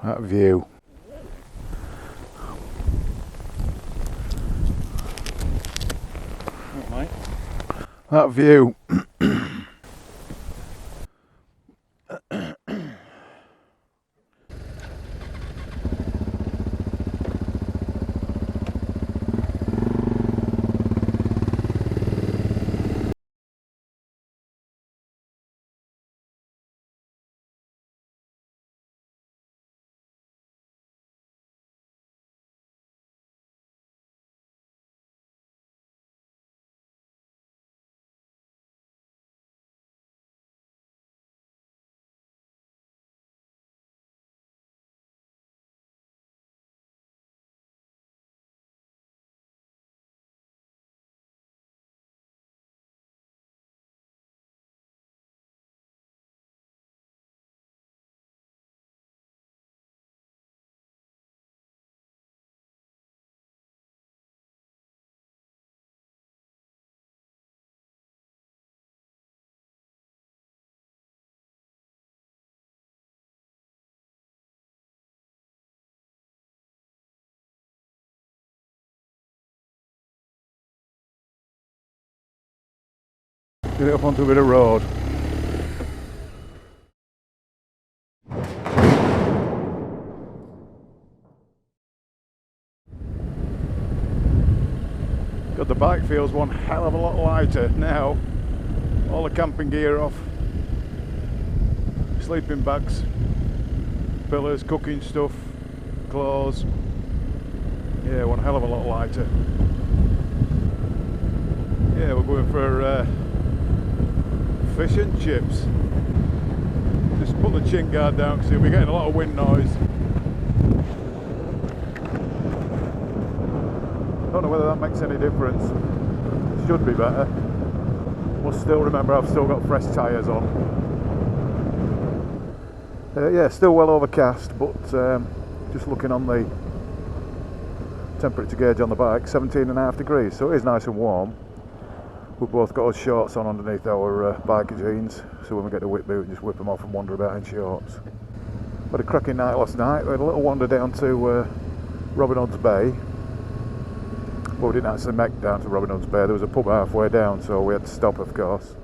That view. Right, mate. That view. Get it up onto a bit of road. God, the bike feels one hell of a lot lighter now. All the camping gear off. Sleeping bags, pillows, cooking stuff, clothes. Yeah, one hell of a lot lighter. Yeah, we're going for fish and chips. Just put the chin guard down because you'll be getting a lot of wind noise. Don't know whether that makes any difference. Should be better. Must still remember I've still got fresh tyres on. Yeah, still well overcast, but just looking on the temperature gauge on the bike, 17.5 degrees, so it is nice and warm. We've both got our shorts on underneath our biker jeans, so when we get to Whitby we just whip them off and wander about in shorts. We had a cracking night last night. We had a little wander down to Robin Hood's Bay. Well, we didn't actually make down to Robin Hood's Bay, there was a pub halfway down, so we had to stop, of course.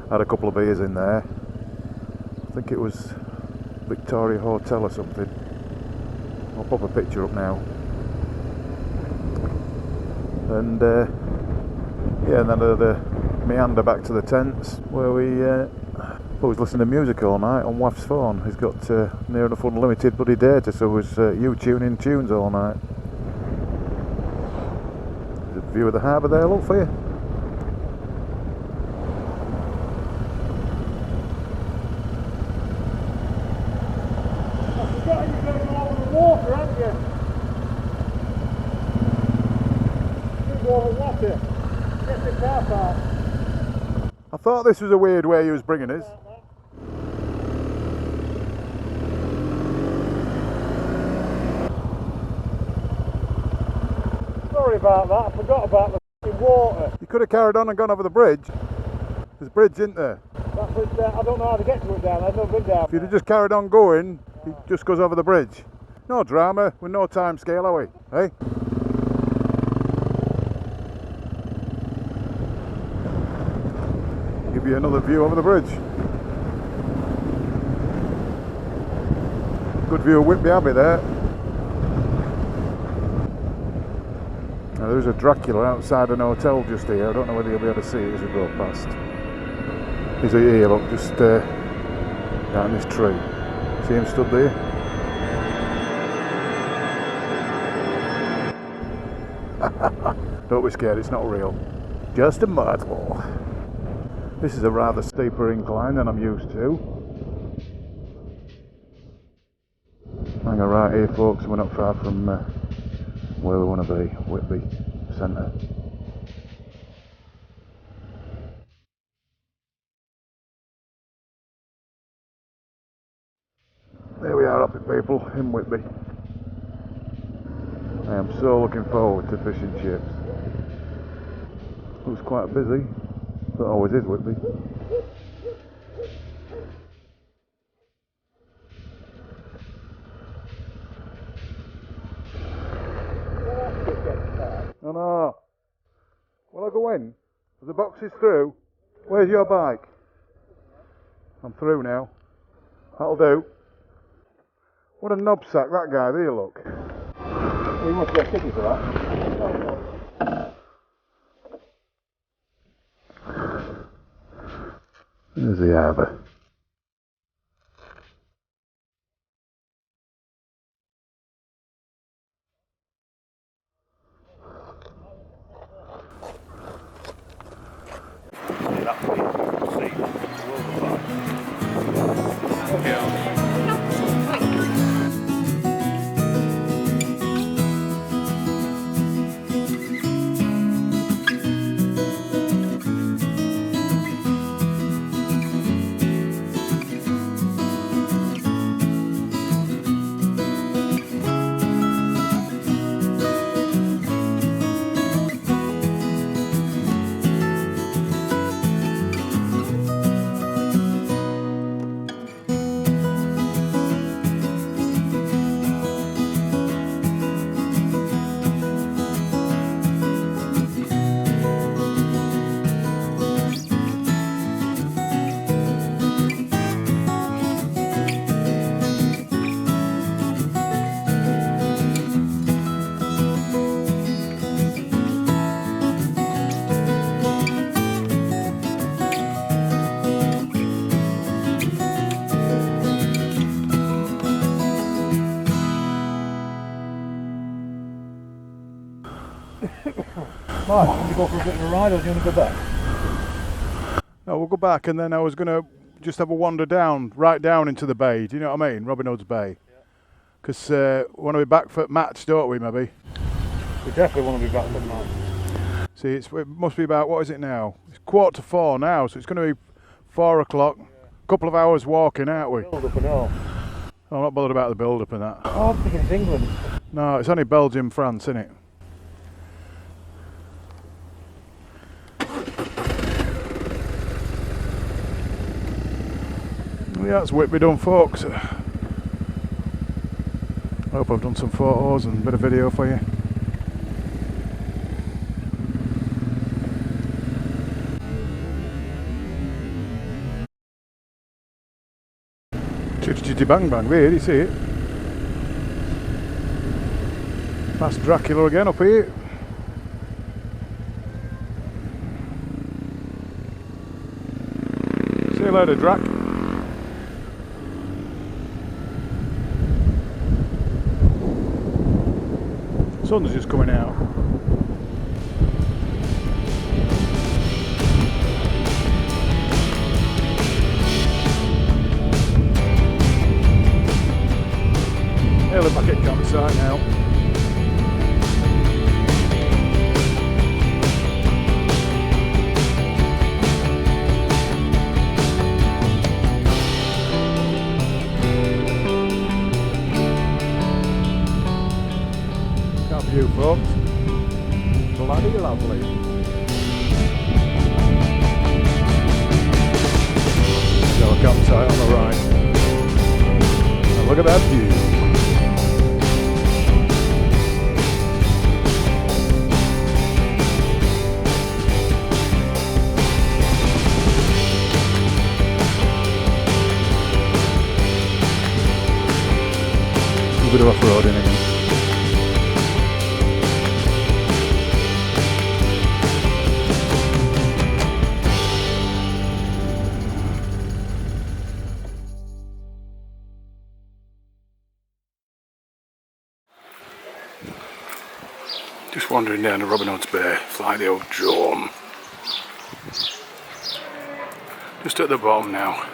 Had a couple of beers in there. I think it was Victoria Hotel or something. I'll pop a picture up now. And yeah, and then the meander back to the tents where we was listening to music all night on Waf's phone. He's got near enough unlimited bloody data, so was you tuning tunes all night. There's a view of the harbour there, look for you. I thought this was a weird way you was bringing us. Sorry about that, I forgot about the water. You could have carried on and gone over the bridge. There's a bridge, isn't there? That's it, I don't know how to get to it down, I've never been down. If you'd have just carried on going, it just goes over the bridge. No drama, with no time scale, are we? Hey? Give you another view over the bridge. Good view of Whitby Abbey there. Now, there's a Dracula outside an hotel just here. I don't know whether you'll be able to see it as we go past. He's here, look, just down this tree. See him stood there? Don't be scared, it's not real. Just a mudhole. This is a rather steeper incline than I'm used to. Hang on right here, folks, we're not far from where we want to be, Whitby Centre. There we are, happy people, in Whitby. I am so looking forward to fish and chips. Looks quite busy. That always is Whitby. to go in? Are the boxes through? Where's your bike? I'm through now. That'll do. What a knobsack that guy, there you look. We must get tickets for that. There's the harbour. Right, want to go for a bit of a ride or do you want to go back? No, we'll go back, and then I was going to just have a wander down, right down into the bay. Do you know what I mean? Robin Hood's Bay. Because we want to be back for match, don't we, maybe? We definitely want to be back for match. See, it must be about, what is it now? It's 3:45 now, so it's going to be 4 o'clock. A couple of hours walking, aren't we? Build up and all. I'm not bothered about the build-up and that. Oh, I'm thinking it's England. No, it's only Belgium, France, isn't it? Yeah, that's Whitby done, folks. I hope I've done some photos and a bit of video for you. Chitty chitty bang bang there, do you see it? That's Dracula again up here. See you later, Drac. Sun's just coming out. Nearly back at campsite now. You folks, bloody lovely. So a campsite on the right. And look at that view. A bit of off-roading again. Just wandering down to Robin Hood's Bay, fly the old drone. Just at the bottom now.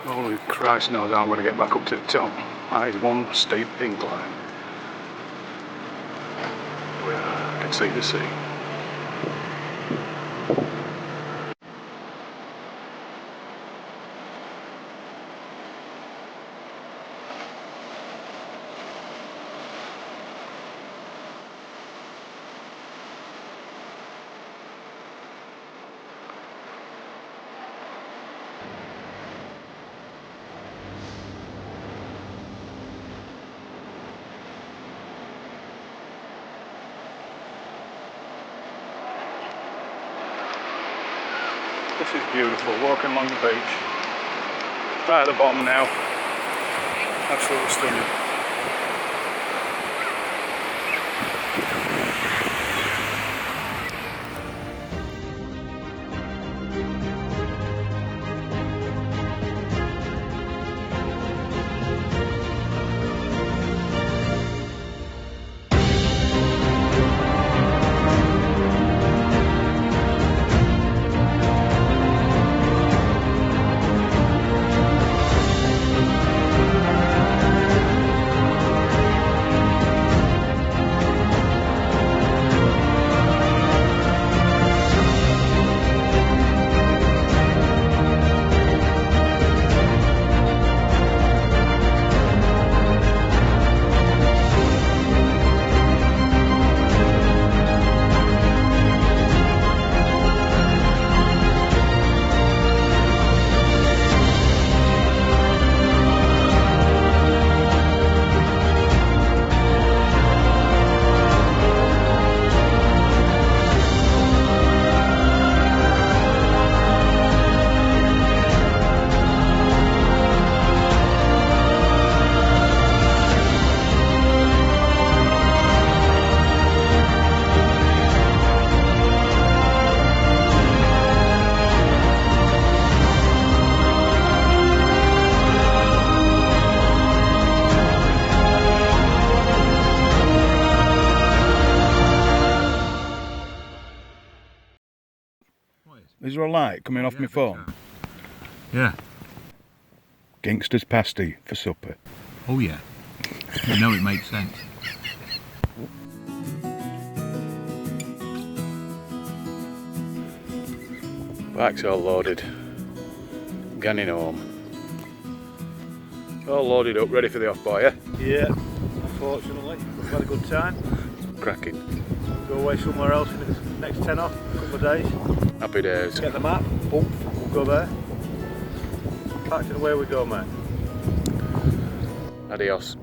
Holy Christ knows how I'm going to get back up to the top. That is one steep incline. I can see the sea. This is beautiful, walking along the beach. Right at the bottom now. Absolutely stunning. Is there a light coming off my phone? Yeah. Gangster's pasty for supper. Oh yeah. You know it makes sense. Bike's all loaded. Ganning home. All loaded up, ready for the off boy, yeah? Yeah, unfortunately. We've had a good time. Cracking. Go away somewhere else in the next 10 off, a couple of days. Happy days. Get the map, boom, we'll go there. Back to the way we go, mate. Adios.